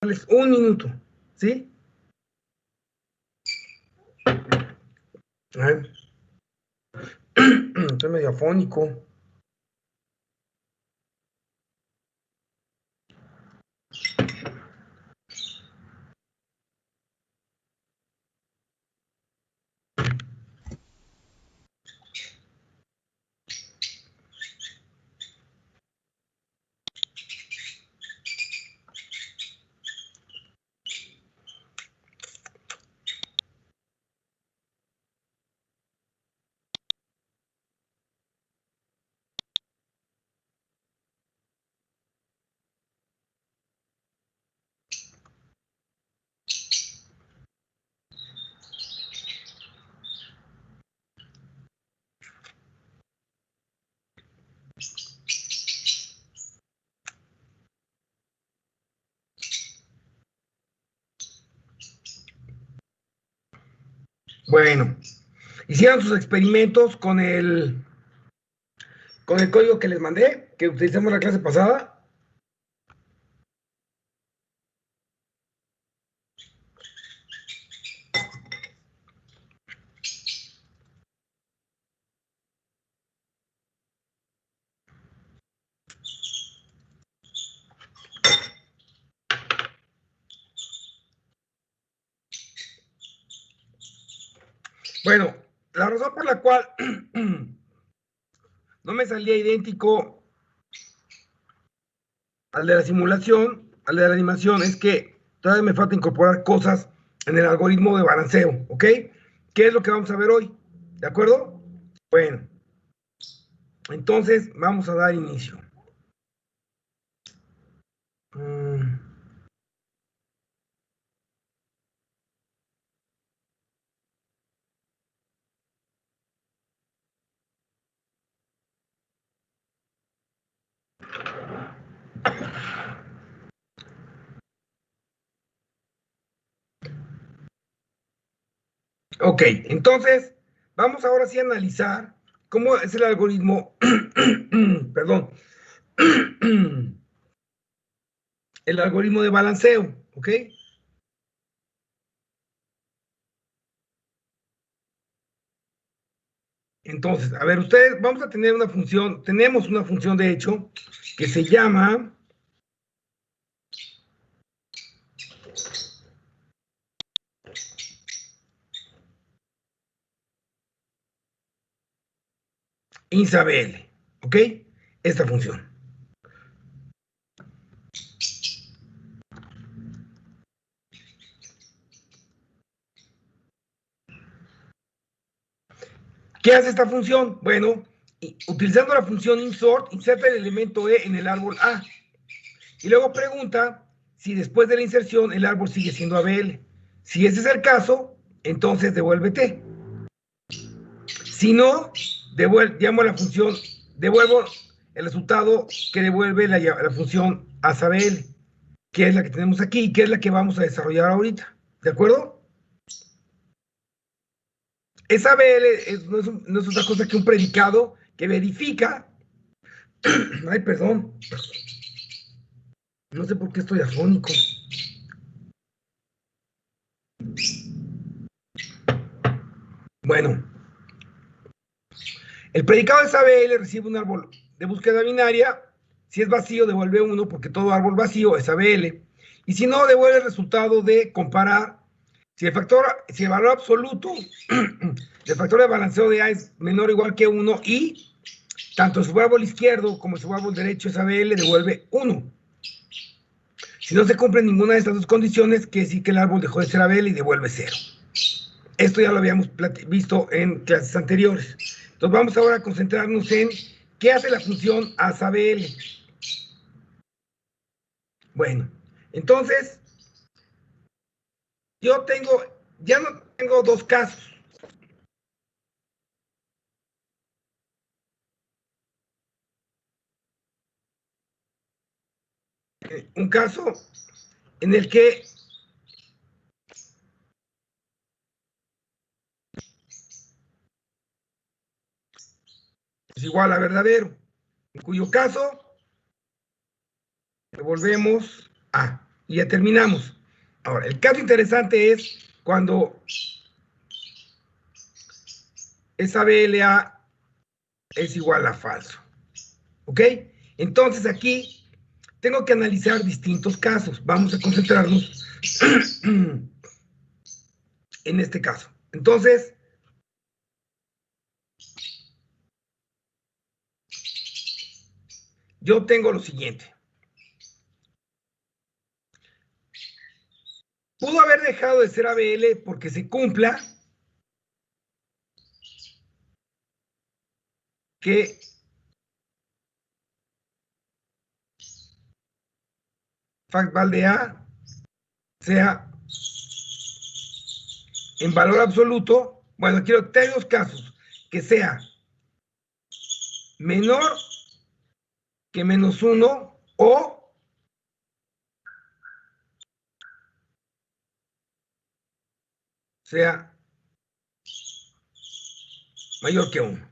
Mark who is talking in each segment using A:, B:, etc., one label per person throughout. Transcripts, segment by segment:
A: darles un minuto, ¿sí? A ver. Estoy medio afónico. Bueno, hicieron sus experimentos con el código que les mandé, que utilizamos la clase pasada. Bueno, la razón por la cual no me salía idéntico al de la simulación, al de la animación, es que todavía me falta incorporar cosas en el algoritmo de balanceo, ¿ok? ¿Qué es lo que vamos a ver hoy? ¿De acuerdo? Bueno, entonces vamos a dar inicio. Ok, entonces vamos ahora sí a analizar cómo es el algoritmo, perdón, el algoritmo de balanceo, ¿ok? Entonces, a ver, ustedes, vamos a tener una función, tenemos una función de hecho que se llama INSABL, ¿ok? Esta función. ¿Qué hace esta función? Bueno, utilizando la función insert, inserta el elemento E en el árbol A. Y luego pregunta si después de la inserción el árbol sigue siendo ABL. Si ese es el caso, entonces devuelve T. Si no, llamo a la función, devuelvo el resultado que devuelve la función ASABL, que es la que tenemos aquí y que es la que vamos a desarrollar ahorita. ¿De acuerdo? Esa BL no es otra cosa que un predicado que verifica. Ay, perdón. No sé por qué estoy afónico. Bueno, el predicado de esa BL recibe un árbol de búsqueda binaria. Si es vacío, devuelve 1 porque todo árbol vacío es ABL. Y si no, devuelve el resultado de comparar. Si el valor absoluto del factor de balanceo de A es menor o igual que 1 y tanto su árbol izquierdo como su árbol derecho es ABL, devuelve 1. Si no se cumple ninguna de estas dos condiciones, quiere decir que el árbol dejó de ser ABL y devuelve 0. Esto ya lo habíamos visto en clases anteriores. Entonces vamos ahora a concentrarnos en qué hace la función ASABL. Bueno, entonces ya no tengo dos casos. Un caso en el que es igual a verdadero, en cuyo caso devolvemos A. y ya terminamos. Ahora, el caso interesante es cuando esa BLA es igual a falso. ¿Ok? Entonces aquí tengo que analizar distintos casos. Vamos a concentrarnos en este caso. Entonces, yo tengo lo siguiente. Pudo haber dejado de ser ABL porque se cumpla que facval de A sea en valor absoluto. Bueno, quiero tener dos casos, que sea menor que -1 o sea mayor que 1.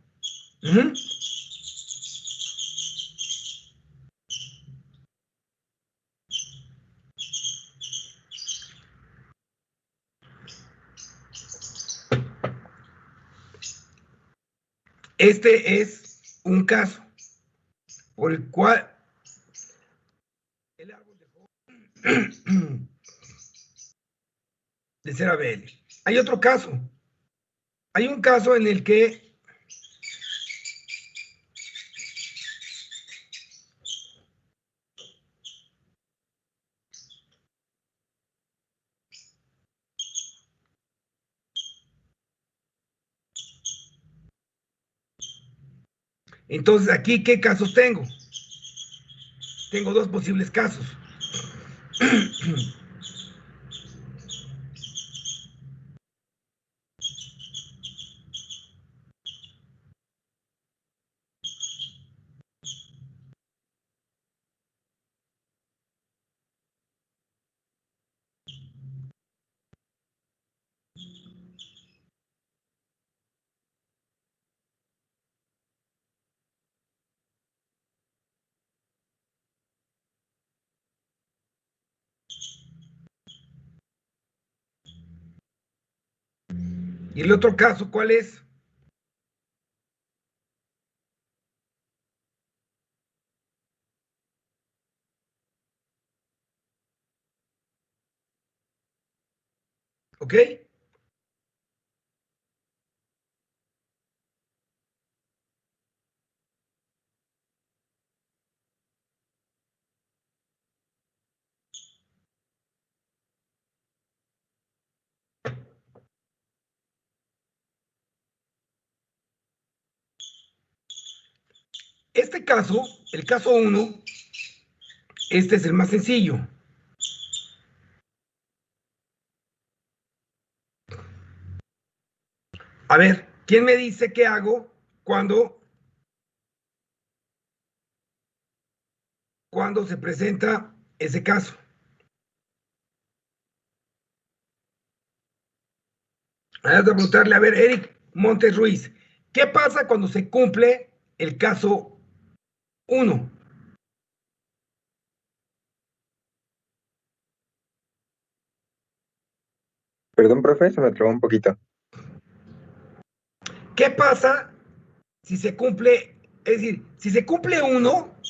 A: Este es un caso por el cual el árbol dejó de ser ABL. Hay otro caso. Hay un caso en el que entonces aquí, ¿qué casos tengo? Tengo dos posibles casos. ¿Y el otro caso cuál es? ¿Ok? Este caso, el caso 1, este es el más sencillo. A ver, ¿quién me dice qué hago cuando se presenta ese caso? Voy a preguntarle, a ver, Eric Montes Ruiz, ¿qué pasa cuando se cumple el caso 1?
B: Perdón, profe, se me trabó un poquito.
A: ¿Qué pasa si se cumple, es decir, si se cumple 1,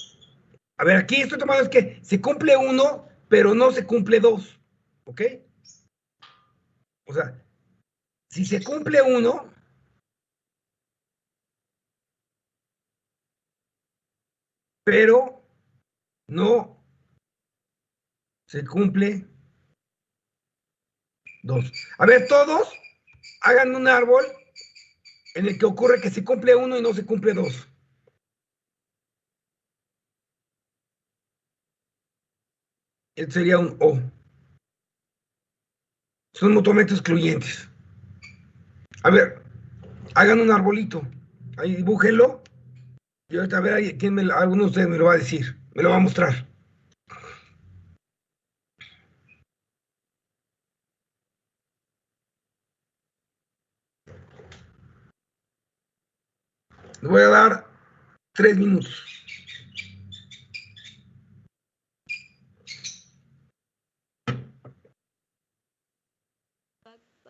A: a ver, aquí estoy tomando es que se cumple 1, pero no se cumple 2, ¿ok? O sea, si se cumple 1, pero no se cumple 2. A ver, todos hagan un árbol en el que ocurre que se cumple 1 y no se cumple 2. Este sería un O. Son mutuamente excluyentes. A ver, hagan un arbolito. Ahí dibújenlo. Y ahorita a ver quién alguno de ustedes me lo va a decir. Me lo va a mostrar. Les voy a dar 3 minutos.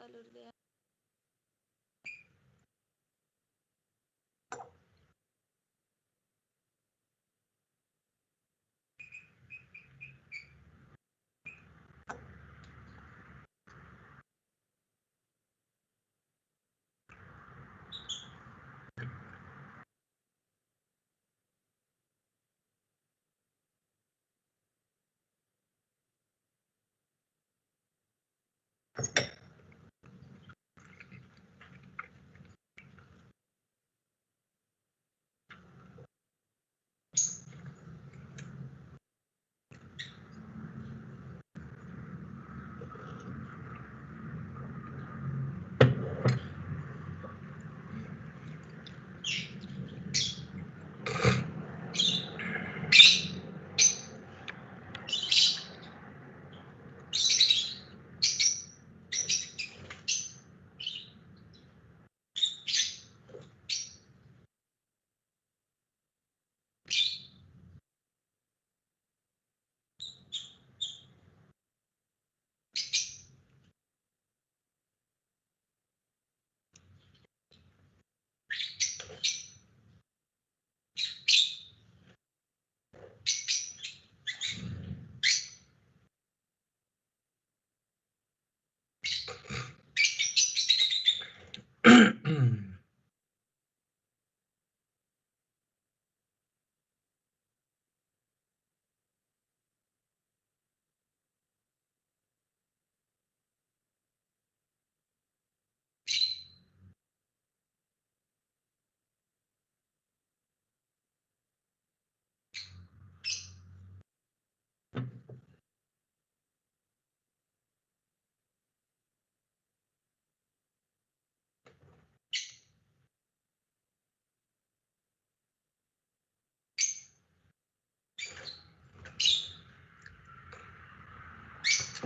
C: valor de A.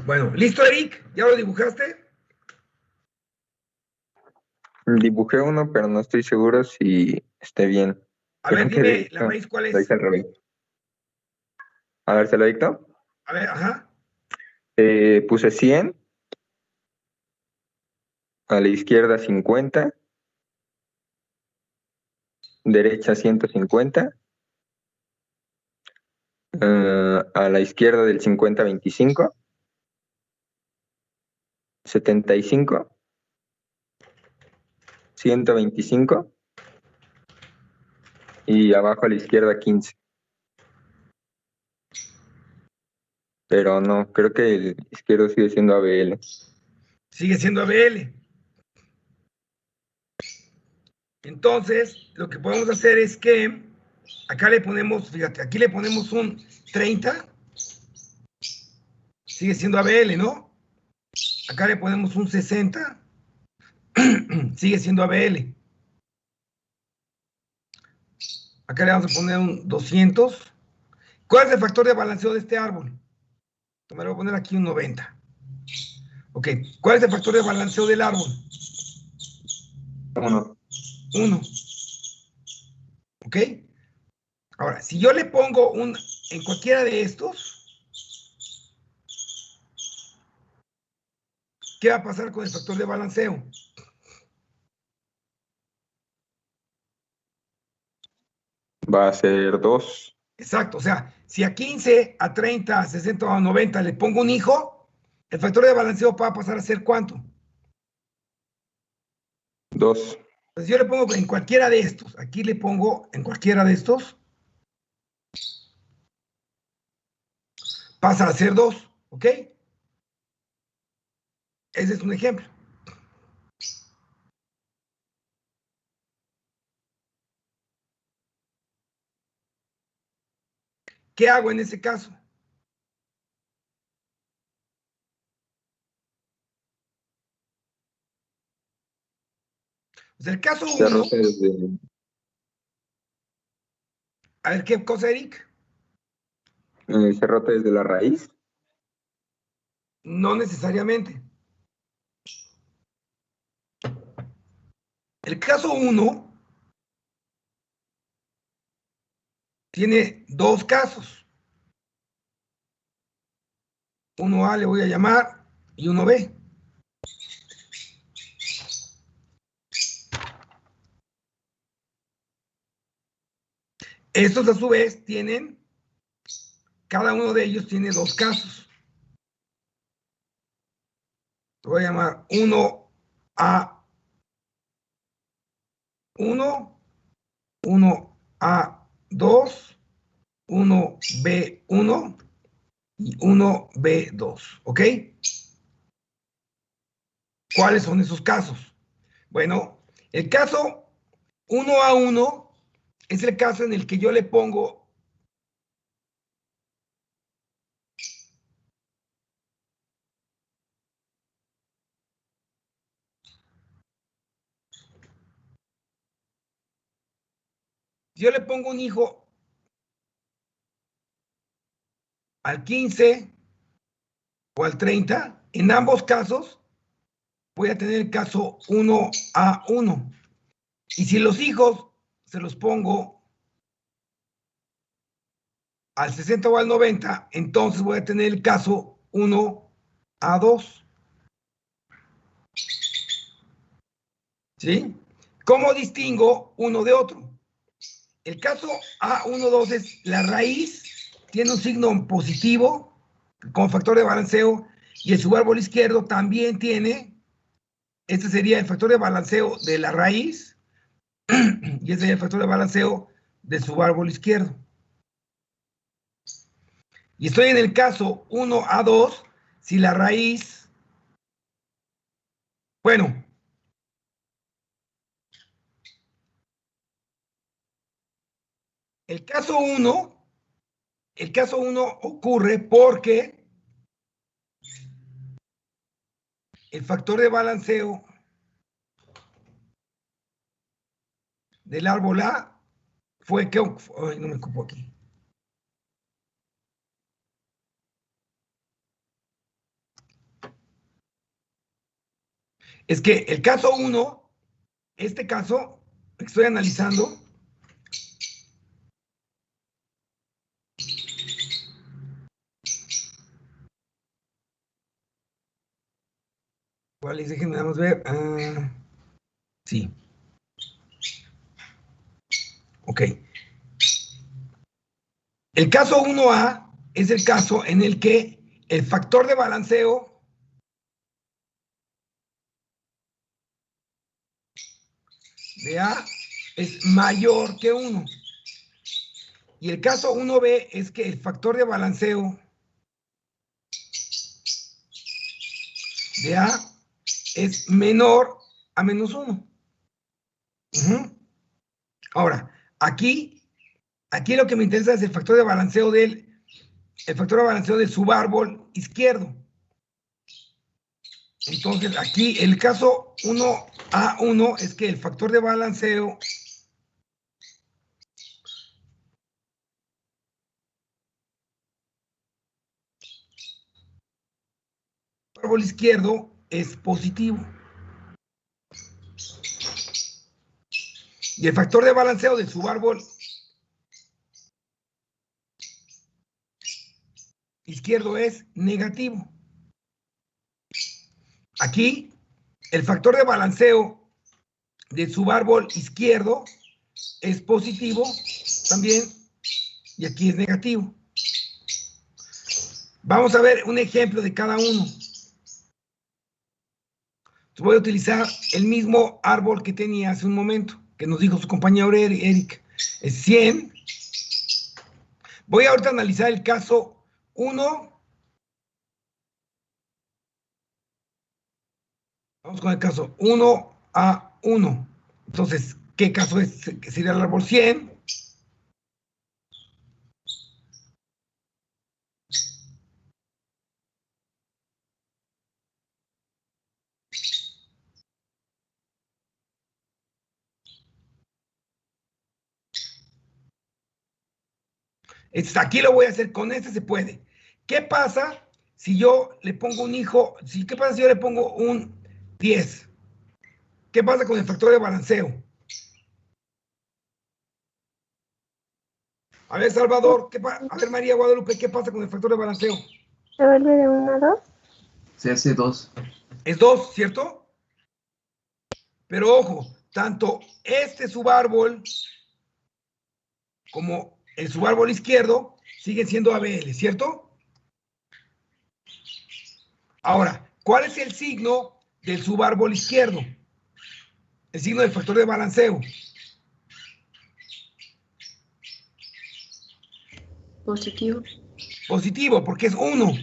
A: Bueno, ¿listo, Eric? ¿Ya lo dibujaste?
B: Dibujé uno, pero no estoy seguro si esté bien.
A: A ver,
B: Creo que de
A: dime la
B: hecho
A: raíz, ¿cuál
B: lo
A: es?
B: hice al revés. A ver, ¿se lo dicto?
A: A ver, ajá.
B: Puse 100, a la izquierda 50, derecha 150, a la izquierda del 50, 25, 75, 125 y abajo a la izquierda 15. Pero no, creo que el izquierdo sigue siendo ABL.
A: Sigue siendo ABL. Entonces, lo que podemos hacer es que acá le ponemos, fíjate, aquí le ponemos un 30. Sigue siendo ABL, ¿no? Acá le ponemos un 60. Sigue siendo ABL. Acá le vamos a poner un 200. ¿Cuál es el factor de balanceo de este árbol? Me lo voy a poner aquí un 90. Ok, ¿cuál es el factor de balanceo del árbol?
B: 1.
A: 1. ¿Ok? Ahora, si yo le pongo un en cualquiera de estos, ¿qué va a pasar con el factor de balanceo?
B: Va a ser 2.
A: Exacto, o sea, si a 15, a 30, a 60 o a 90 le pongo un hijo, el factor de balanceo va a pasar a ser ¿cuánto?
B: 2.
A: Pues yo le pongo en cualquiera de estos, aquí le pongo en cualquiera de estos, pasa a ser 2, ¿ok? Ese es un ejemplo. ¿Qué hago en ese caso? Pues el caso
B: Se
A: 1,
B: rota desde...
A: a ver qué cosa, Eric.
B: se rota desde la raíz.
A: No necesariamente. El caso 1 tiene dos casos. 1A le voy a llamar y 1B. Estos a su vez tienen, cada uno de ellos tiene dos casos. Lo voy a llamar 1A1, 1A2, 1B1 y 1B2, ¿ok? ¿Cuáles son esos casos? Bueno, el caso 1A1 es el caso en el que yo le pongo un hijo al 15 o al 30, en ambos casos voy a tener el caso 1A1. Y si los hijos se los pongo al 60 o al 90, entonces voy a tener el caso 1A2. ¿Sí? ¿Cómo distingo uno de otro? El caso A12 es la raíz, tiene un signo positivo como factor de balanceo, y el subárbol izquierdo también tiene, este sería el factor de balanceo de la raíz, y este sería el factor de balanceo del subárbol izquierdo. Y estoy en el caso 1A2, si la raíz, bueno, el caso 1 ocurre porque el factor de balanceo del árbol A fue que, ay, no me ocupo aquí. Es que el caso 1, este caso que estoy analizando, ¿cuáles? Déjenme vamos a ver. Sí. Ok. El caso 1A es el caso en el que el factor de balanceo de A es mayor que 1. Y el caso 1B es que el factor de balanceo de A es menor a menos 1. Ahora, aquí lo que me interesa es el factor de balanceo del subárbol izquierdo. Entonces, aquí el caso 1A1 es que el factor de balanceo del subárbol izquierdo es positivo. Y el factor de balanceo del subárbol izquierdo es negativo. Aquí, el factor de balanceo del subárbol izquierdo es positivo también, y aquí es negativo. Vamos a ver un ejemplo de cada uno. Voy a utilizar el mismo árbol que tenía hace un momento, que nos dijo su compañero Eric. Es 100. Voy ahorita a analizar el caso 1. Vamos con el caso 1A1. Entonces, ¿qué caso es? Sería el árbol 100. Aquí lo voy a hacer, con este se puede. ¿Qué pasa si yo le pongo un hijo? ¿Qué pasa si yo le pongo un 10? ¿Qué pasa con el factor de balanceo? A ver, Salvador, a ver, María Guadalupe, ¿qué pasa con el factor de balanceo?
C: ¿Se vuelve de 1 a 2?
D: Se hace 2.
A: Es 2, ¿cierto? Pero ojo, tanto este subárbol como el subárbol izquierdo, siguen siendo ABL, ¿cierto? Ahora, ¿cuál es el signo del subárbol izquierdo? El signo del factor de balanceo.
D: Positivo.
A: Positivo, porque es 1.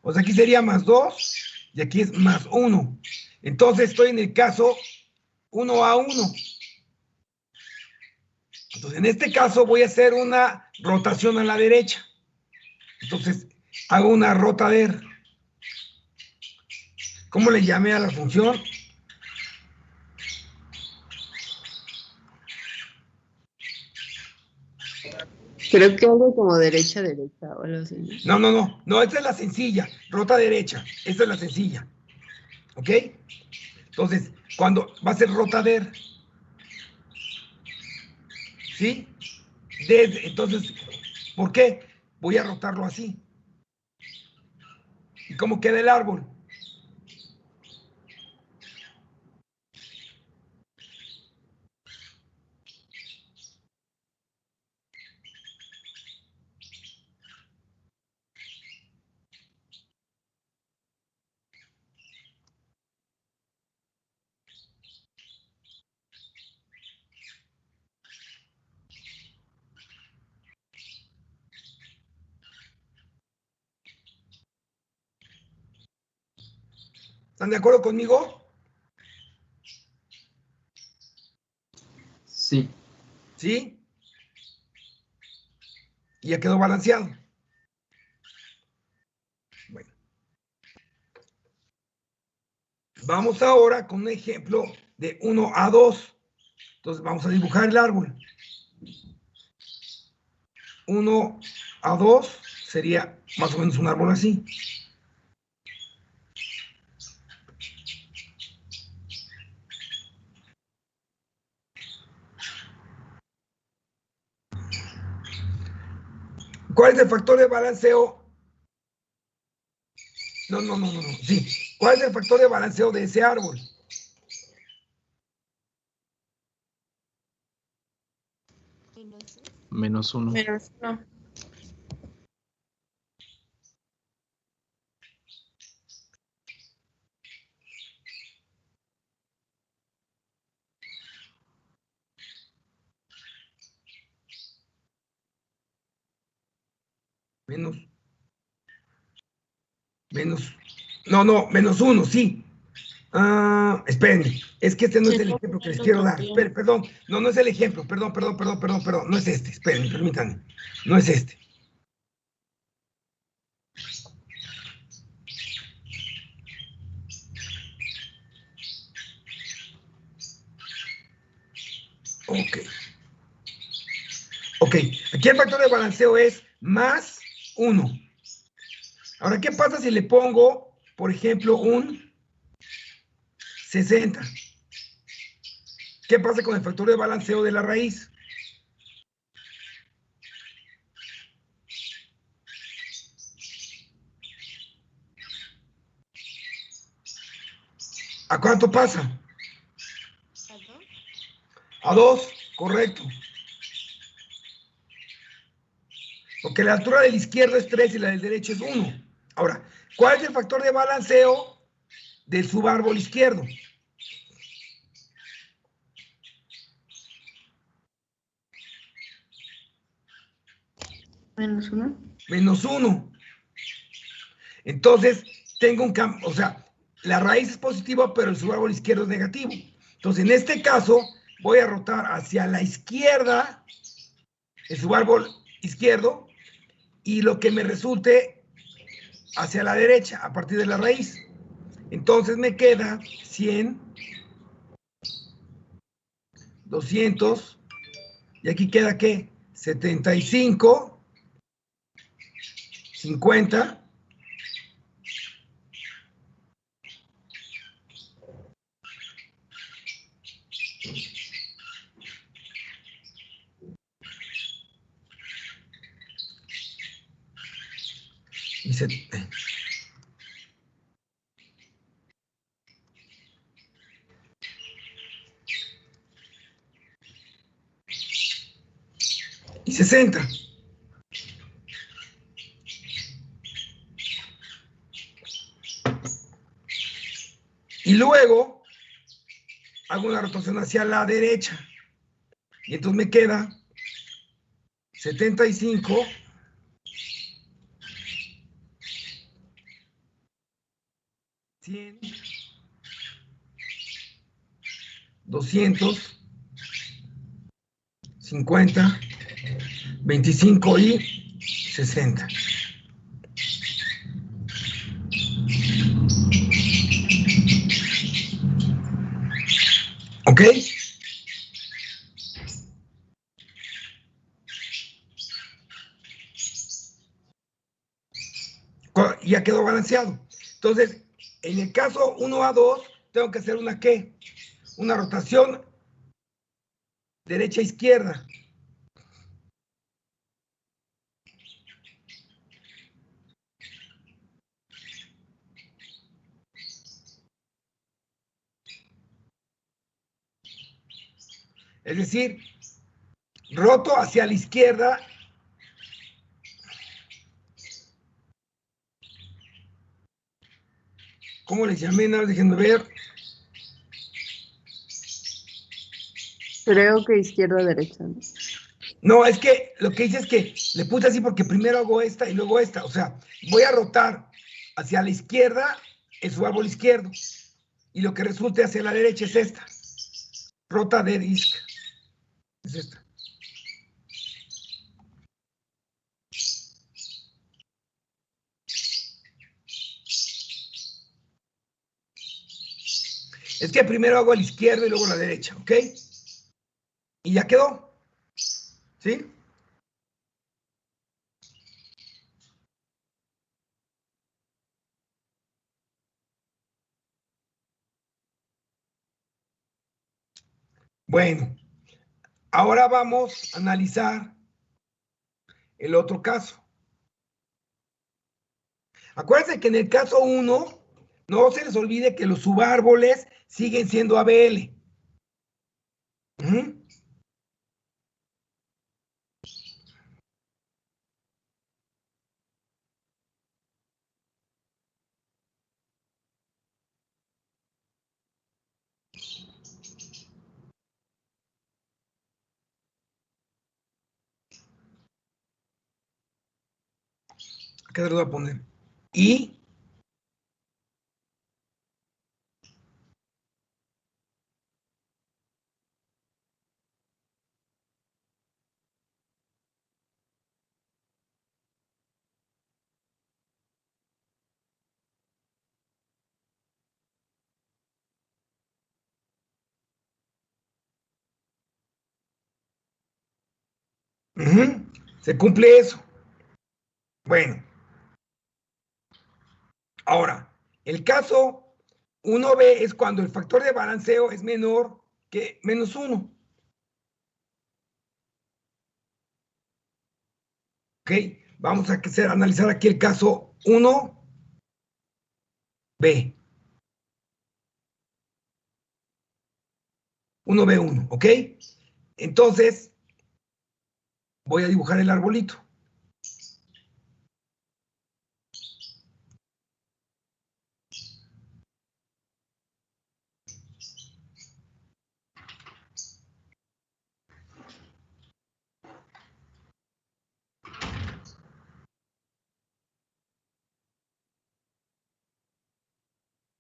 A: O sea, aquí sería más 2 y aquí es más 1. Entonces estoy en el caso 1A1. Entonces, en este caso voy a hacer una rotación a la derecha. Entonces, hago una rotader. ¿Cómo le llamé a la función?
D: Creo que algo como derecha, derecha o algo así.
A: No, esta es la sencilla, rota derecha, esta es la sencilla, ¿ok? Entonces, cuando va a ser rotader, ¿sí? Entonces, ¿por qué? Voy a rotarlo así. ¿Y cómo queda el árbol? ¿Están de acuerdo conmigo?
E: Sí.
A: ¿Sí? Y ya quedó balanceado. Bueno. Vamos ahora con un ejemplo de 1A2. Entonces vamos a dibujar el árbol. 1A2 sería más o menos un árbol así. ¿Cuál es el factor de balanceo? No. Sí. ¿Cuál es el factor de balanceo de ese árbol?
E: -1.
D: -1. -1, sí. Espérenme, es que este no es el ejemplo que les quiero dar. Esperen, perdón, no es el ejemplo, perdón, no es este, esperen, permítanme, no es este. Ok, aquí el factor de balanceo es más 1. Ahora, ¿qué pasa si le pongo, por ejemplo, un 60? ¿Qué pasa con el factor de balanceo de la raíz? ¿A cuánto pasa? A 2, correcto. Porque la altura del izquierdo es 3 y la del derecho es 1. Ahora, ¿cuál es el factor de balanceo del subárbol izquierdo? -1.
A: Menos 1. Entonces, tengo un cambio, o sea, la raíz es positiva, pero el subárbol izquierdo es negativo. Entonces, en este caso, voy a rotar hacia la izquierda, el subárbol izquierdo, y lo que me resulte hacia la derecha, a partir de la raíz. Entonces, me queda 100, 200, y aquí queda, ¿qué? 75, 50, y 60. Y luego hago una rotación hacia la derecha. Y entonces me queda 75 100 200 50 25 y 60. ¿Ok? Ya quedó balanceado. Entonces, en el caso 1A2, tengo que hacer una ¿qué? Una rotación derecha-izquierda. Es decir, roto hacia la izquierda. ¿Cómo les llamé? Nada, déjenme ver.
E: Creo que izquierda-derecha, ¿no?
A: No, es que lo que hice es que le puse así porque primero hago esta y luego esta. O sea, voy a rotar hacia la izquierda en su árbol izquierdo. Y lo que resulte hacia la derecha es esta. Rota de disc. Es esta. Es que primero hago a la izquierda y luego a la derecha, ¿ok? Y ya quedó. ¿Sí? Bueno, ahora vamos a analizar el otro caso. Acuérdense que en el caso 1, no se les olvide que los subárboles siguen siendo ABL. Acá se lo voy a poner. Y se cumple eso. Bueno, ahora, el caso 1B es cuando el factor de balanceo es menor que -1. ¿Ok? Vamos a analizar aquí el caso 1B. 1B1, ¿ok? Entonces, voy a dibujar el arbolito.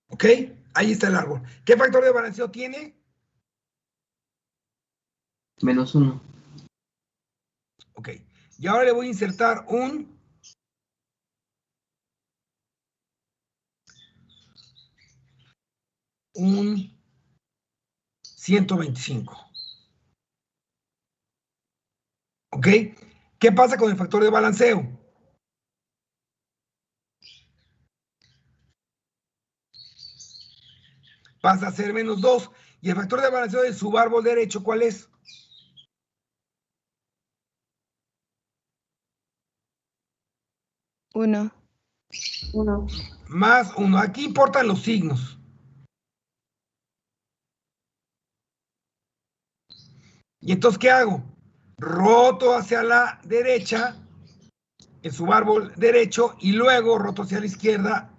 A: ¿Ok? Ahí está el árbol. ¿Qué factor de balanceo tiene?
F: -1.
A: Ok. Y ahora le voy a insertar un 125. ¿Ok? ¿Qué pasa con el factor de balanceo? Pasa a ser -2. ¿Y el factor de balanceo del subárbol derecho cuál es?
C: 1.
E: 1.
A: Más 1. Aquí importan los signos. ¿Y entonces qué hago? roto hacia la derecha, el subárbol derecho, y luego roto hacia la izquierda,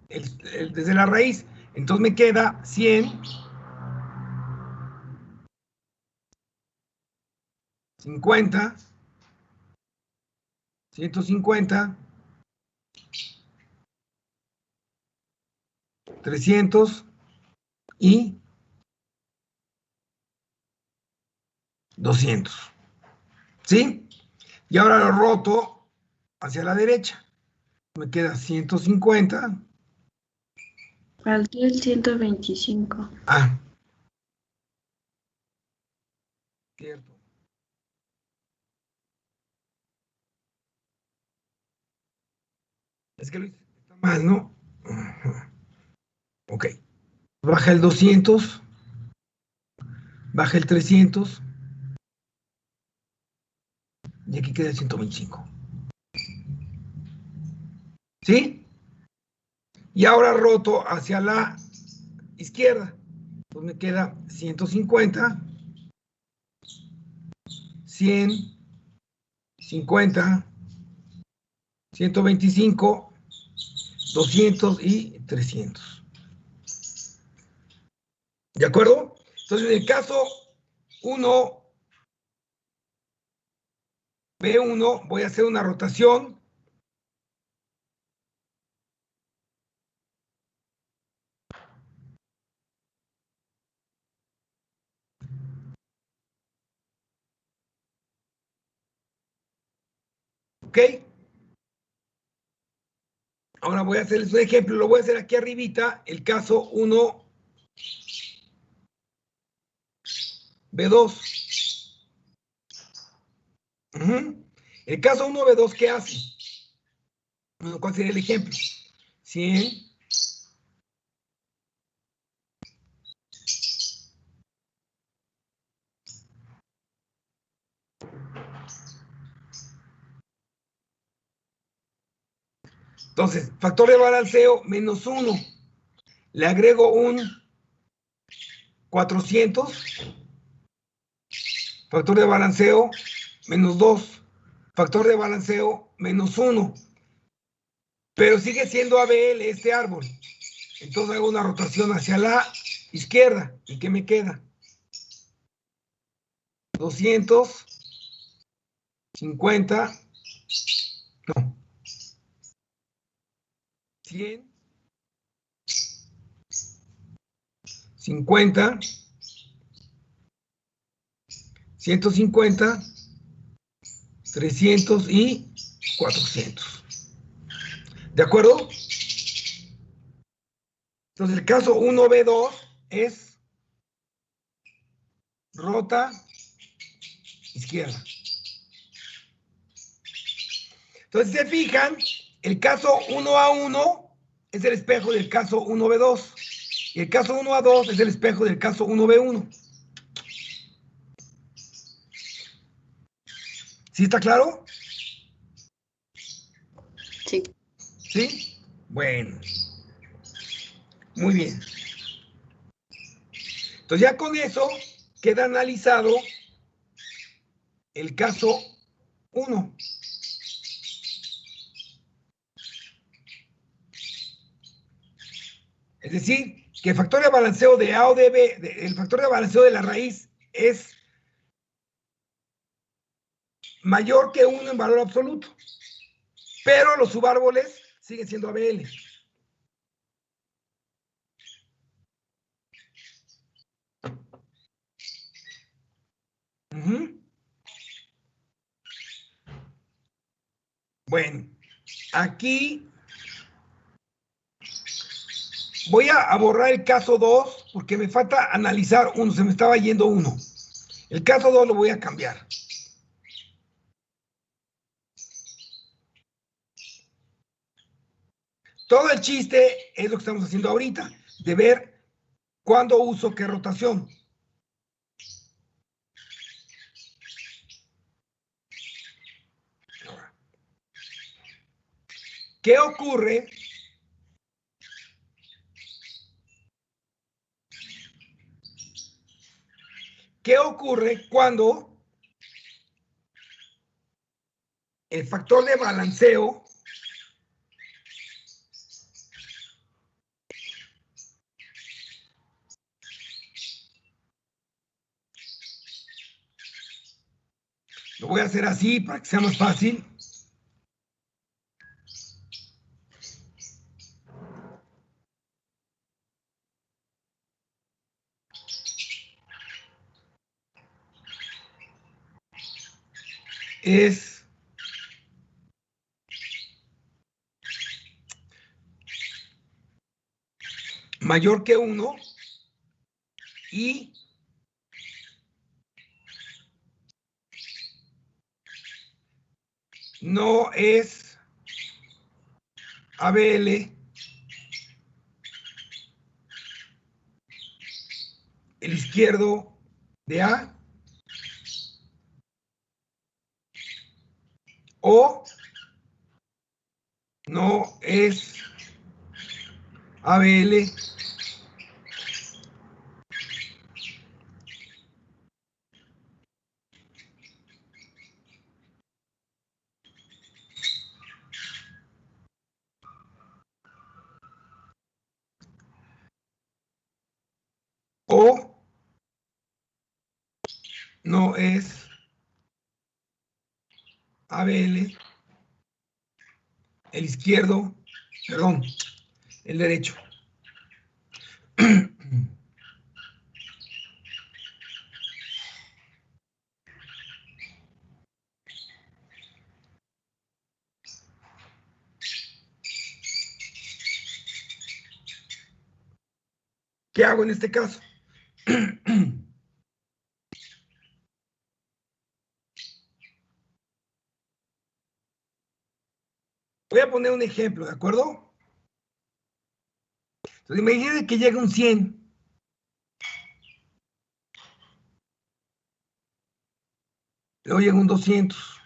A: desde la raíz. Entonces me queda 100, 50, 150, 300 y 200. ¿Sí? Y ahora lo roto hacia la derecha. Me queda 150.
F: Faltó el 125.
A: Ah, cierto. Es que lo hice, está mal, ¿no? Ok. Baja el 200. Baja el 300. Y aquí queda el 125. ¿Sí? Y ahora roto hacia la izquierda. Entonces me queda 150, 100, 50, 125, 200 y 300. ¿De acuerdo? Entonces, en el caso 1, B1, voy a hacer una rotación. ¿Ok? Ahora voy a hacerles un ejemplo, lo voy a hacer aquí arribita, el caso 1, B2. El caso 1, B2, ¿qué hace? Bueno, ¿cuál sería el ejemplo? 100, entonces, factor de balanceo menos 1. Le agrego un 400. Factor de balanceo menos 2. Factor de balanceo menos 1. Pero sigue siendo ABL este árbol. Entonces hago una rotación hacia la izquierda. ¿Y qué me queda? 200, 50, no, 100, 50, 150, 300 y 400. ¿De acuerdo? Entonces el caso 1B2 es rota izquierda. Entonces, si se fijan, el caso 1A1 es el espejo del caso 1B2. Y el caso 1A2 es el espejo del caso 1B1. ¿Sí está claro?
E: Sí.
A: ¿Sí? Bueno. Muy bien. Entonces ya con eso queda analizado el caso 1. Es decir, que el factor de balanceo de A o de B, el factor de balanceo de la raíz es mayor que 1 en valor absoluto. Pero los subárboles siguen siendo ABL. Bueno, aquí voy a borrar el caso 2 porque me falta analizar uno, se me estaba yendo uno. El caso 2 lo voy a cambiar. Todo el chiste es lo que estamos haciendo ahorita, de ver cuándo uso qué rotación. Ahora, ¿qué ocurre? ¿Qué ocurre cuando el factor de balanceo lo voy a hacer así para que sea más fácil. Es mayor que 1 y no es ABL el izquierdo de A o no es ABL o no es ABL el izquierdo, perdón, el derecho. ¿Qué hago en este caso? Voy a poner un ejemplo, ¿de acuerdo? Entonces, imagínense que llega un 100. Luego llega un 200.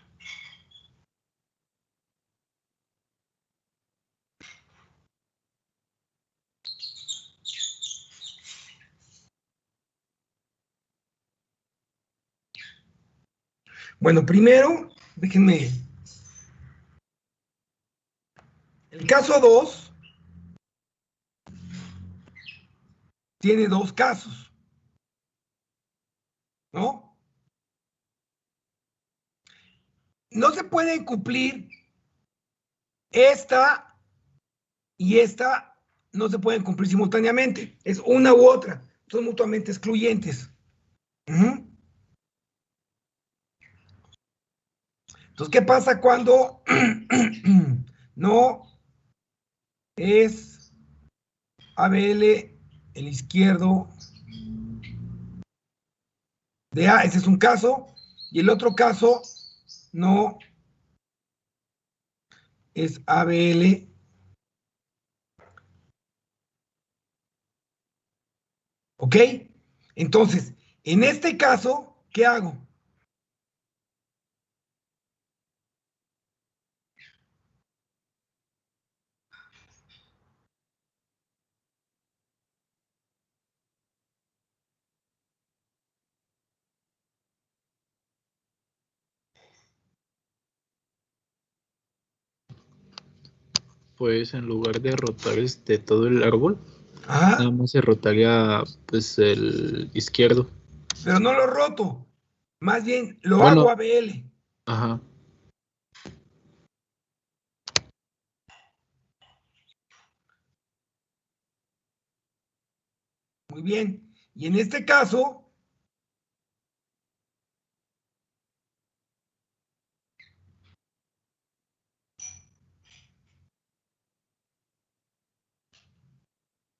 A: Bueno, primero, déjenme. El caso 2 tiene dos casos, ¿no? No se pueden cumplir esta y esta, no se pueden cumplir simultáneamente. Es una u otra. Son mutuamente excluyentes. Ujú. Entonces, ¿qué pasa cuando no es ABL el izquierdo de A? Ese es un caso. Y el otro caso no es ABL. ¿Ok? Entonces, en este caso, ¿qué hago?
G: Pues en lugar de rotar todo el árbol,
A: Ajá,
G: nada más se rotaría pues el izquierdo.
A: pero no lo roto. Más bien, lo hago
G: Bueno,
A: ABL.
G: ajá.
A: Muy bien. Y en este caso,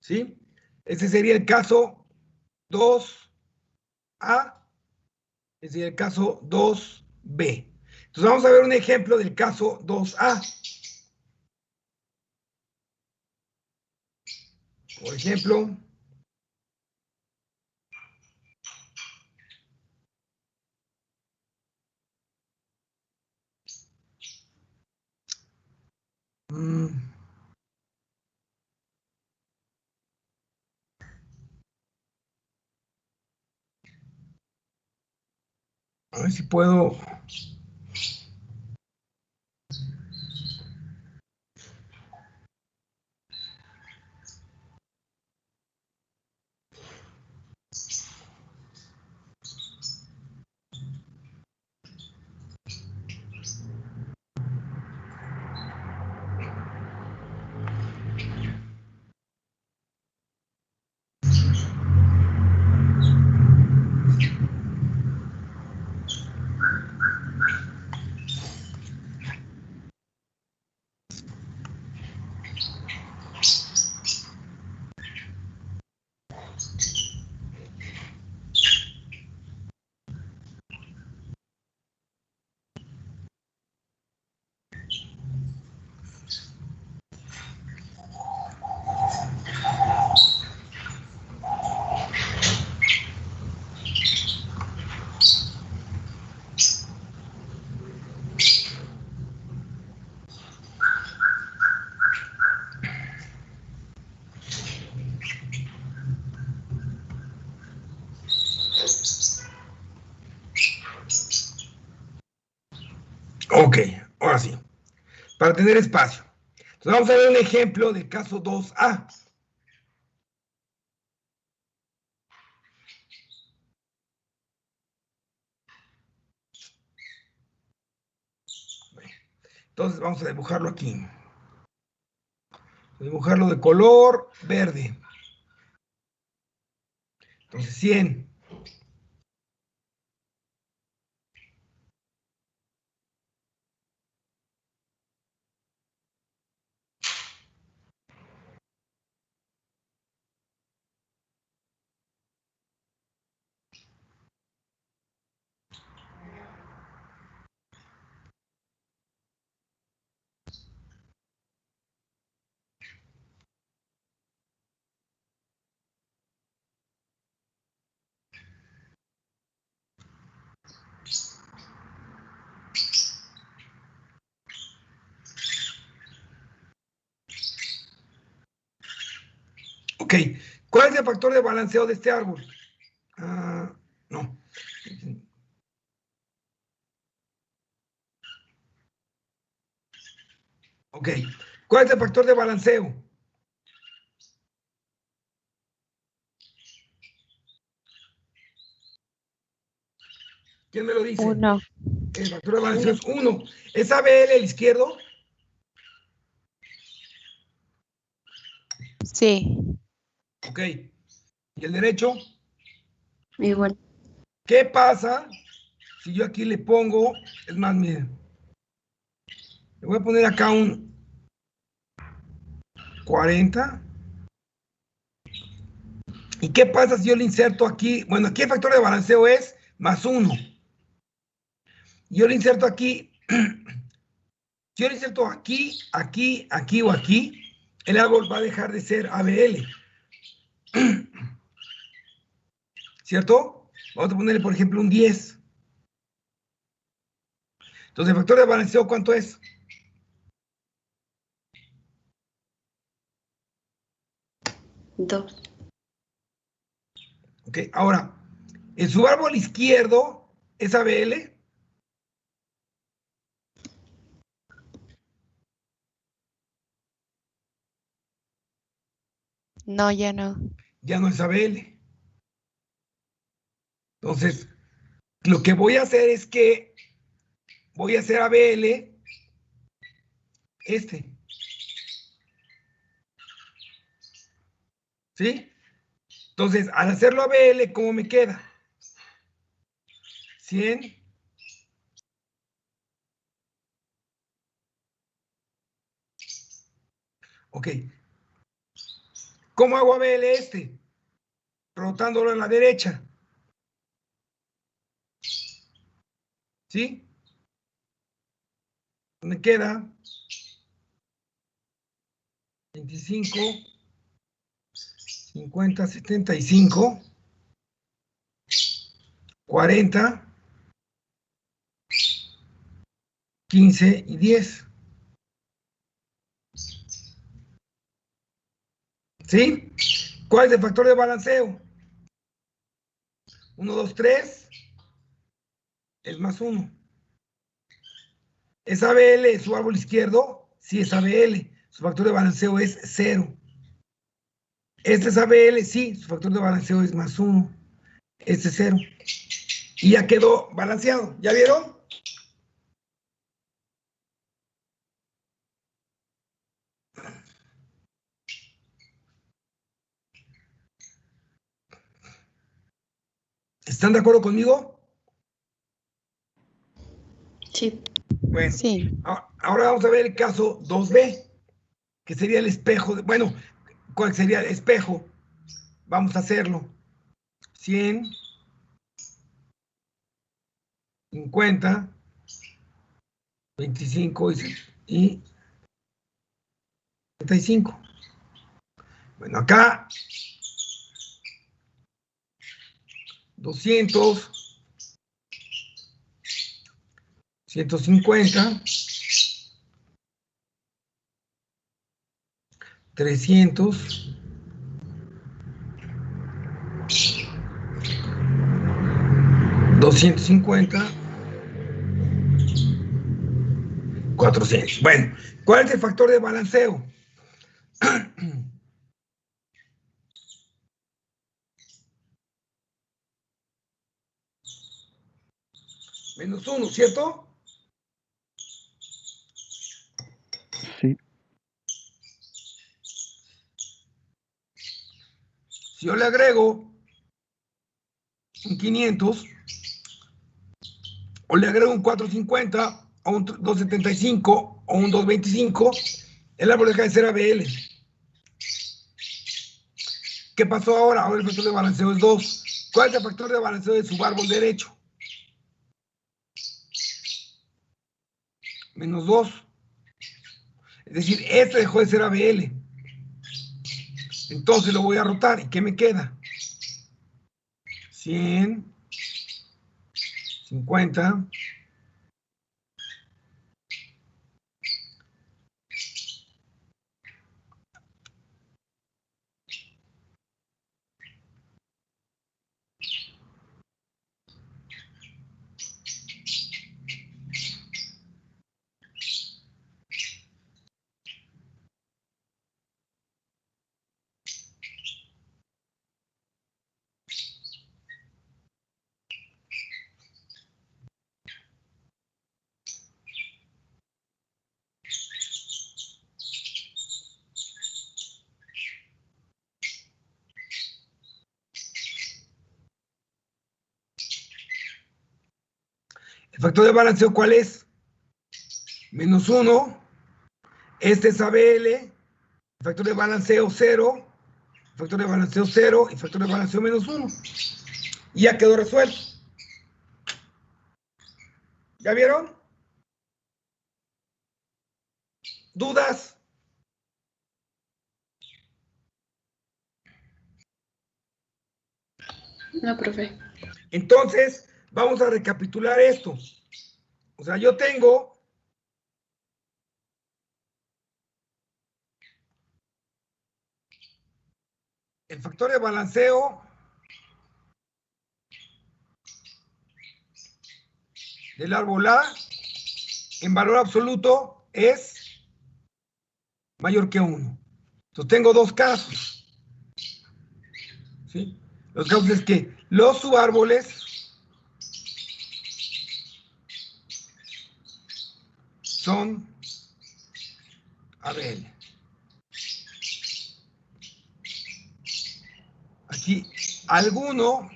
A: ¿sí? Ese sería el caso 2A, ese sería el caso 2B. Entonces vamos a ver un ejemplo del caso 2A. Por ejemplo, mm, a ver si puedo. Ok, ahora sí. Para tener espacio. Entonces vamos a ver un ejemplo del caso 2A. Entonces vamos a dibujarlo aquí. Dibujarlo de color verde. Entonces 100. Ok, ¿cuál es el factor de balanceo de este árbol? No. Ok, ¿cuál es el factor de balanceo? ¿Quién me lo dice?
C: 1.
A: El factor de balanceo es 1. ¿Es ABL el izquierdo?
C: Sí.
A: Ok. ¿Y el derecho?
F: Igual.
A: ¿Qué pasa si yo aquí le pongo, es más, miren, le voy a poner acá un 40. ¿Y qué pasa si yo le inserto aquí? Bueno, aquí el factor de balanceo es más 1. Yo le inserto aquí, si yo le inserto aquí, aquí, aquí o aquí, el árbol va a dejar de ser ABL. ¿Cierto? Vamos a ponerle, por ejemplo, un 10. Entonces, el factor de balanceo, ¿cuánto es?
F: Dos.
A: Ok, ahora, en su árbol izquierdo es ABL.
C: No, ya no.
A: Ya no es ABL. Entonces, lo que voy a hacer es que voy a hacer ABL este. ¿Sí? Entonces, al hacerlo ABL, ¿cómo me queda? 100. Ok. ¿Cómo hago ABL este? Rotándolo a la derecha. ¿Sí? Me queda 25, 50, 75, 40, 15 y 10. ¿Sí? ¿Cuál es el factor de balanceo? 1, 2, 3 es más 1. ¿Es ABL su árbol izquierdo? Sí, es ABL. Su factor de balanceo es 0. Este es ABL, sí, su factor de balanceo es más 1. Este es 0. Y ya quedó balanceado. ¿Ya vieron? ¿Están de acuerdo conmigo?
F: Sí.
A: Bueno,
C: Sí.
A: ahora vamos a ver el caso 2B, que sería el espejo. Bueno, ¿cuál sería el espejo? Vamos a hacerlo. 100, 50, 25 y 35. Bueno, acá 200, 150, 300, 250, 400. Bueno, ¿cuál es el factor de balanceo? Menos 1, ¿cierto?
H: Sí.
A: Si yo le agrego un 500, o le agrego un 450, o un 275, o un 225, el árbol deja de ser ABL. ¿Qué pasó ahora? Ahora el factor de balanceo es 2. ¿Cuál es el factor de balanceo de su árbol derecho? Menos 2. Es decir, este dejó de ser ABL. Entonces lo voy a rotar. ¿Y qué me queda? 100, 50. ¿El factor de balanceo cuál es? Menos 1. Este es ABL. El factor de balanceo 0. El factor de balanceo 0. Y el factor de balanceo menos 1. Y ya quedó resuelto. ¿Ya vieron? ¿Dudas?
F: No, profe.
A: Entonces, vamos a recapitular esto. O sea, yo tengo el factor de balanceo del árbol A en valor absoluto es mayor que 1. Entonces tengo dos casos. ¿Sí? Los casos es que los subárboles son ABL. Aquí alguno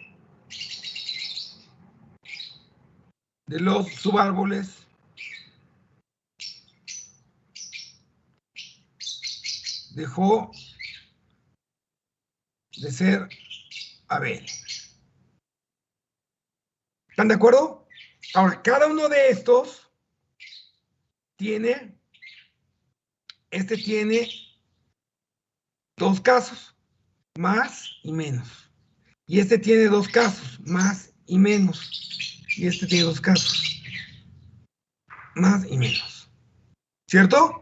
A: de los subárboles dejó de ser ABL. ¿Están de acuerdo? Ahora, cada uno de estos tiene dos casos, más y menos. Y este tiene dos casos, más y menos. Y este tiene dos casos, más y menos. ¿Cierto?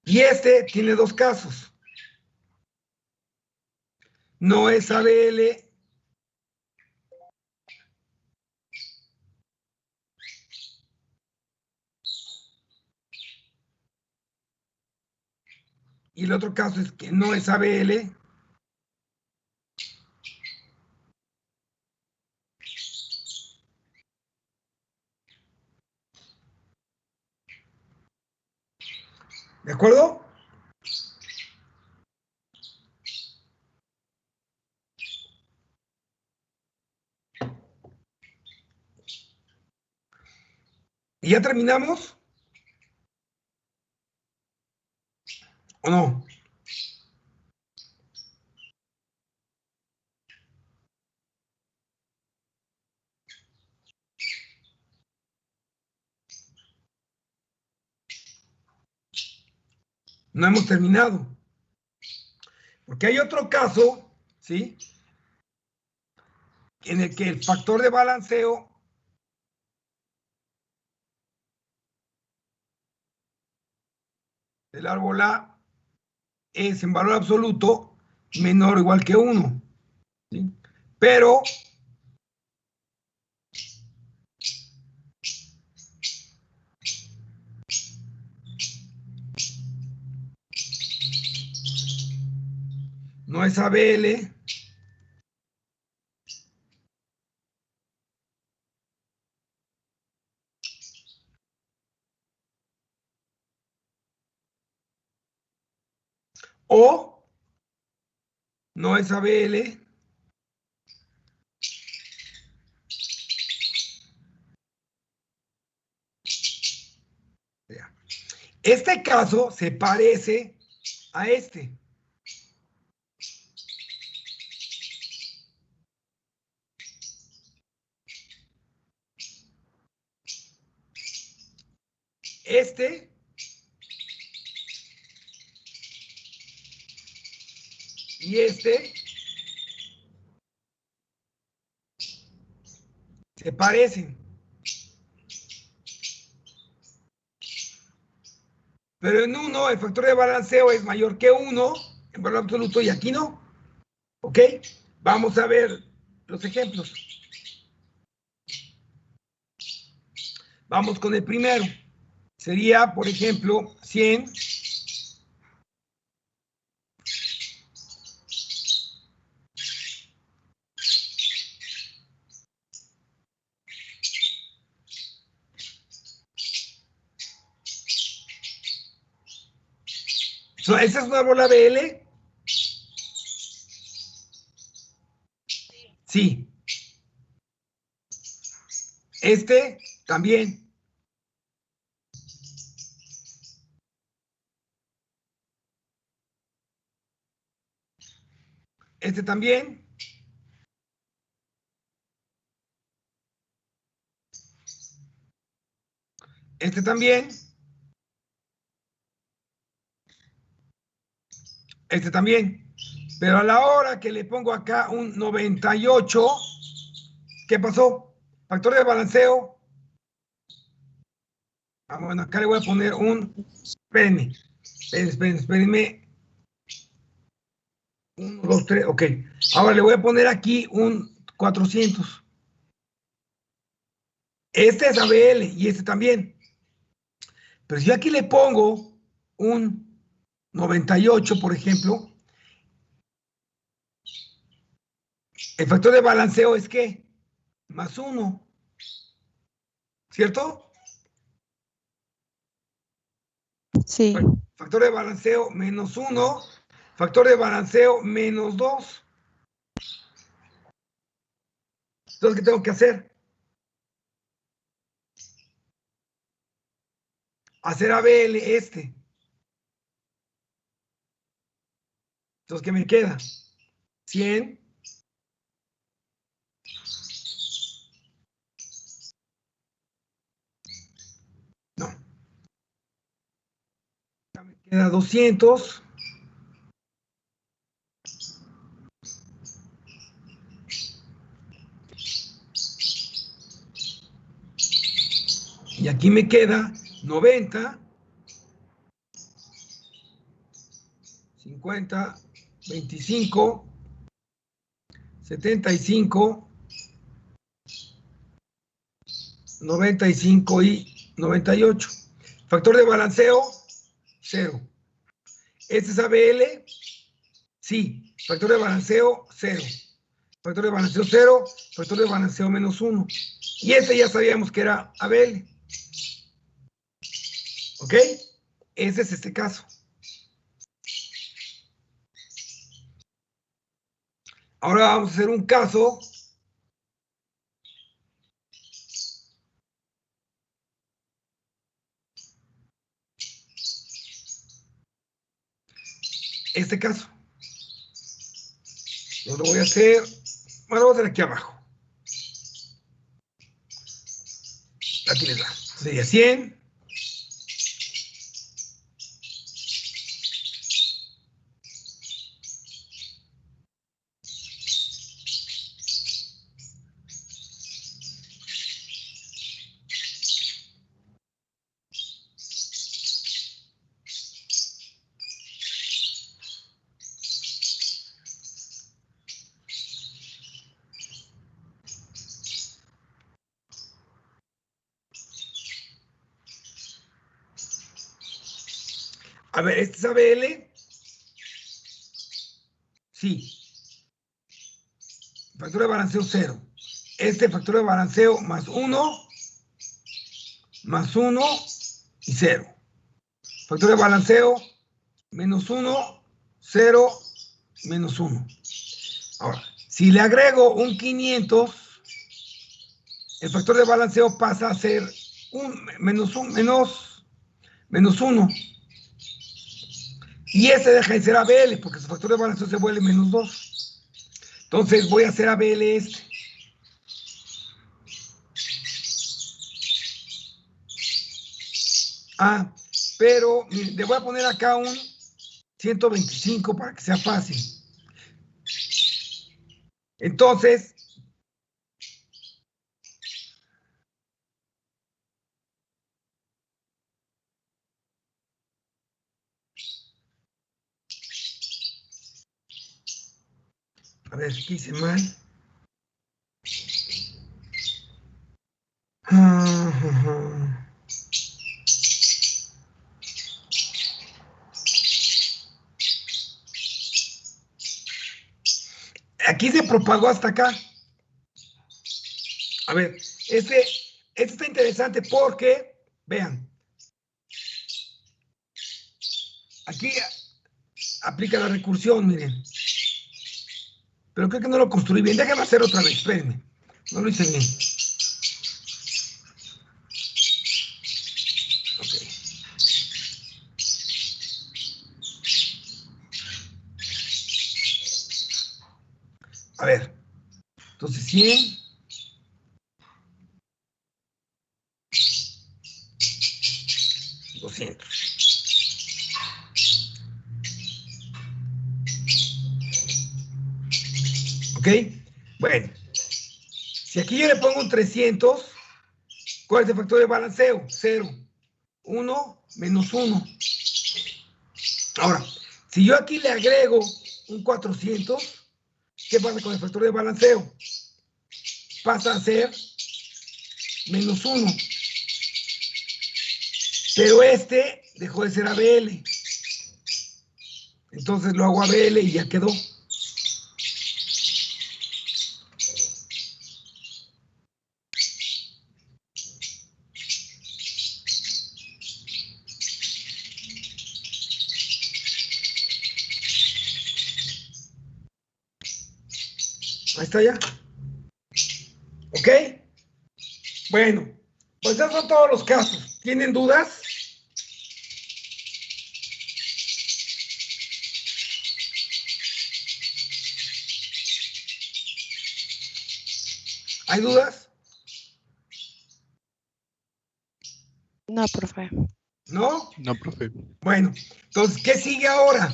A: Y este tiene dos casos. No es ABL. Y el otro caso es que no es ABL. ¿De acuerdo? ¿Y ya terminamos? ¿O no? No hemos terminado. Porque hay otro caso, ¿sí? En el que el factor de balanceo del árbol A es en valor absoluto menor o igual que 1. ¿Sí? Pero no es ABL. O no es ABL. Este caso se parece a este. Este y este se parecen. Pero en uno el factor de balanceo es mayor que 1 en valor absoluto y aquí no. ¿Ok? Vamos a ver los ejemplos. Vamos con el primero. Sería, por ejemplo, 100. ¿Esa es una bola BL? Sí. Este también. Este también. Este también. Este también. Pero a la hora que le pongo acá un 98, ¿qué pasó? Factor de balanceo. Ah, bueno, acá le voy a poner un... Espérenme. 1, 2, 3, ok. Ahora le voy a poner aquí un 400. Este es ABL y este también. Pero si yo aquí le pongo un 98, por ejemplo, el factor de balanceo es ¿qué? Más 1. ¿Cierto?
E: Sí.
A: Factor de balanceo menos 1. Factor de balanceo menos 2. Entonces, ¿qué tengo que hacer? Hacer ABL este. Entonces, ¿qué me queda? 100. No. Me queda 200. Y aquí me queda 90. 50, 25, 75, 95 y 98. Factor de balanceo, 0. ¿Este es ABL? Sí. Factor de balanceo, 0. Factor de balanceo, 0. Factor de balanceo, menos 1. Y este ya sabíamos que era ABL. ¿Ok? Ese es este caso. Ahora vamos a hacer un caso este caso. Yo lo voy a hacer, bueno, lo voy a hacer aquí abajo. Aquí les va. Sería 100. A ver, ¿este es ABL? Sí. Factor de balanceo 0. Este factor de balanceo más 1 y 0. Factor de balanceo menos 1, 0, menos 1. Ahora, si le agrego un 500, el factor de balanceo pasa a ser menos 1. Y ese deja de ser ABL, porque su factor de balanceo se vuelve menos 2. Entonces voy a hacer ABL este. Pero miren, le voy a poner acá un 125 para que sea fácil. Entonces, a ver, ¿qué hice mal? Aquí se propagó hasta acá. A ver, este está interesante porque, vean, aquí aplica la recursión, miren. Pero creo que no lo construí bien. Déjenme hacer otra vez, espérenme. No lo hice bien. Ok. A ver. Entonces, 100. ¿Ok? Bueno, si aquí yo le pongo un 300, ¿cuál es el factor de balanceo? 0. 1 menos 1. Ahora, si yo aquí le agrego un 400, ¿qué pasa con el factor de balanceo? Pasa a ser menos 1. Pero este dejó de ser ABL. Entonces lo hago ABL y ya quedó. Ahí está ya. ¿Ok? Bueno, pues esos son todos los casos. ¿Tienen dudas? ¿Hay dudas?
E: No, profe.
A: ¿No?
G: No, profe.
A: Bueno, entonces, ¿qué sigue ahora?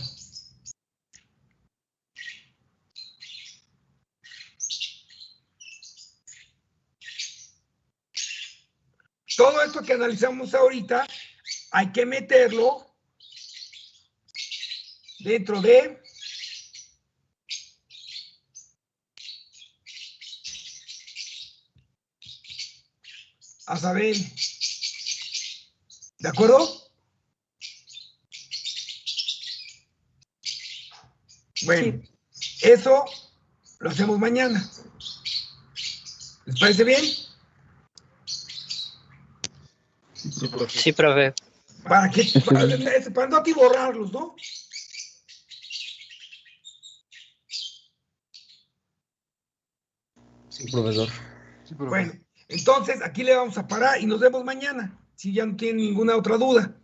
A: Todo esto que analizamos ahorita hay que meterlo dentro de ABL. ¿De acuerdo? Bueno, eso lo hacemos mañana. ¿Les parece bien?
I: Sí, profe.
A: Para no atiborrarlos, ¿no?
J: Sí, profesor.
A: Bueno, entonces aquí le vamos a parar y nos vemos mañana, si ya no tienen ninguna otra duda.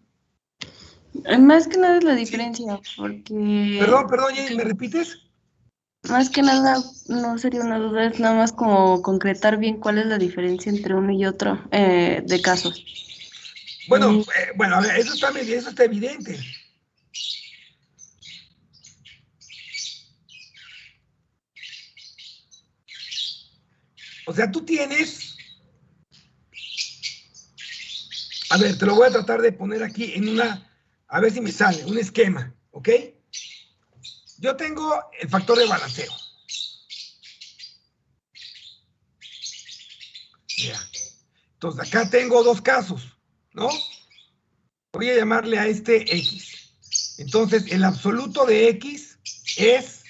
F: Más que nada es la diferencia, porque...
A: Perdón, Jenny, ¿me repites?
F: Más que nada no sería una duda, es nada más como concretar bien cuál es la diferencia entre uno y otro de casos.
A: Bueno, a ver, eso está evidente. O sea, tú tienes... A ver, te lo voy a tratar de poner aquí en una... A ver si me sale, un esquema, ¿ok? Yo tengo el factor de balanceo. Ya. Entonces, acá tengo dos casos, ¿no? Voy a llamarle a este X. Entonces, el absoluto de X es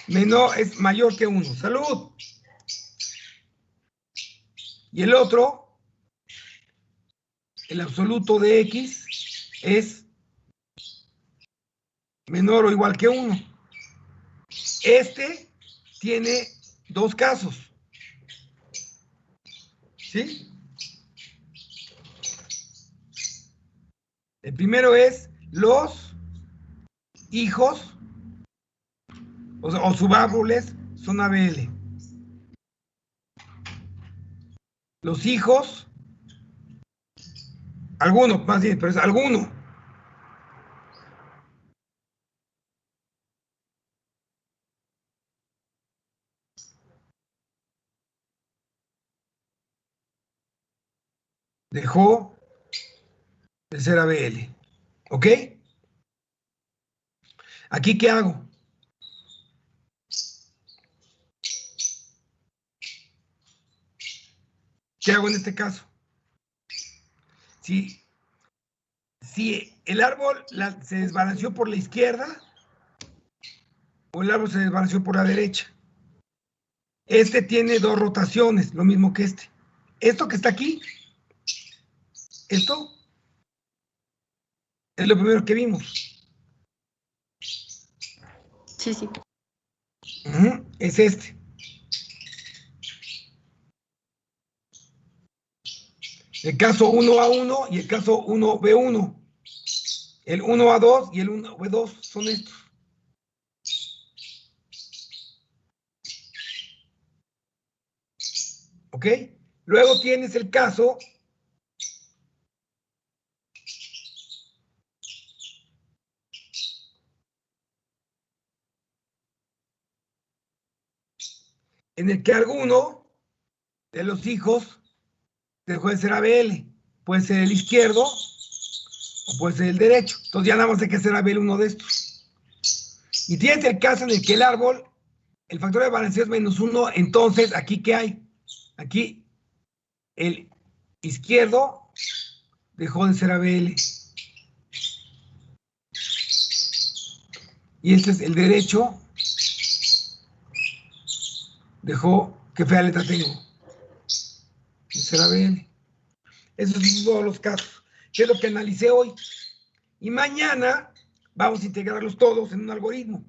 A: es mayor que 1. ¡Salud! Y el otro, el absoluto de X, es menor o igual que 1. Este tiene dos casos. ¿Sí? El primero es los hijos o subárboles son ABL. Los hijos, alguno, más bien, pero es alguno. Dejó de ser ABL. ¿Ok? ¿Aquí qué hago? ¿Qué hago en este caso? Si el árbol se desbalanceó por la izquierda o el árbol se desbalanceó por la derecha. Este tiene dos rotaciones, lo mismo que este. Esto que está aquí, esto es lo primero que vimos.
F: Sí, sí.
A: Es este. El caso 1A1 y el caso 1B1. El 1A2 y el 1B2 son estos. ¿Ok? Luego tienes el caso en el que alguno de los hijos dejó de ser ABL. Puede ser el izquierdo o puede ser el derecho. Entonces ya nada más hay que hacer ABL uno de estos. Y tienes el caso en el que el árbol, el factor de balanceo es -1, entonces aquí ¿qué hay? Aquí el izquierdo dejó de ser ABL. Y este es el derecho. Dejó, qué fea letra tengo. De ser ABL. Esos son todos los casos. ¿Qué es lo que analicé hoy? Y mañana vamos a integrarlos todos en un algoritmo.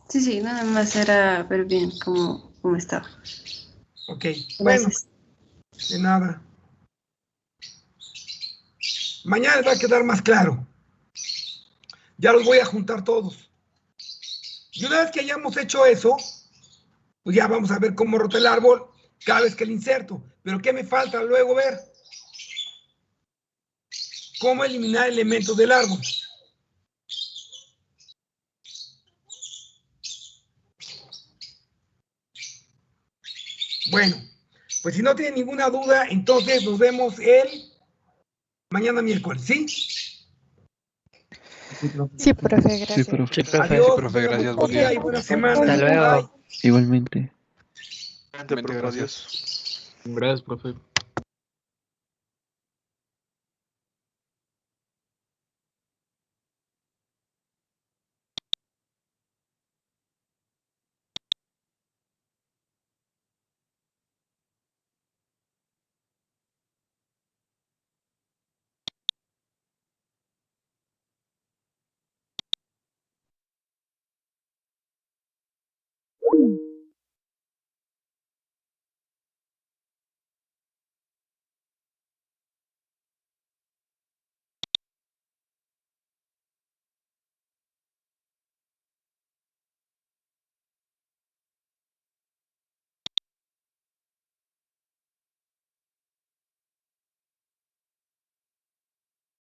F: Sí, sí, nada más era ver bien cómo estaba.
A: Ok,
F: Gracias.
A: bueno, de nada. Mañana les va a quedar más claro. Ya los voy a juntar todos. Y una vez que hayamos hecho eso, pues ya vamos a ver cómo rota el árbol cada vez que le inserto. Pero ¿qué me falta luego ver? ¿Cómo eliminar elementos del árbol? Bueno, pues si no tienen ninguna duda, entonces nos vemos mañana miércoles, ¿sí?
E: Sí, profe,
H: Sí,
E: gracias.
H: profe.
I: Sí, profe.
A: Adiós,
J: profe, gracias,
A: buen
J: buen
A: día
J: día.
A: y buena semana.
I: Hasta luego.
A: Bye.
H: Igualmente.
J: Gracias.
G: Gracias, profe.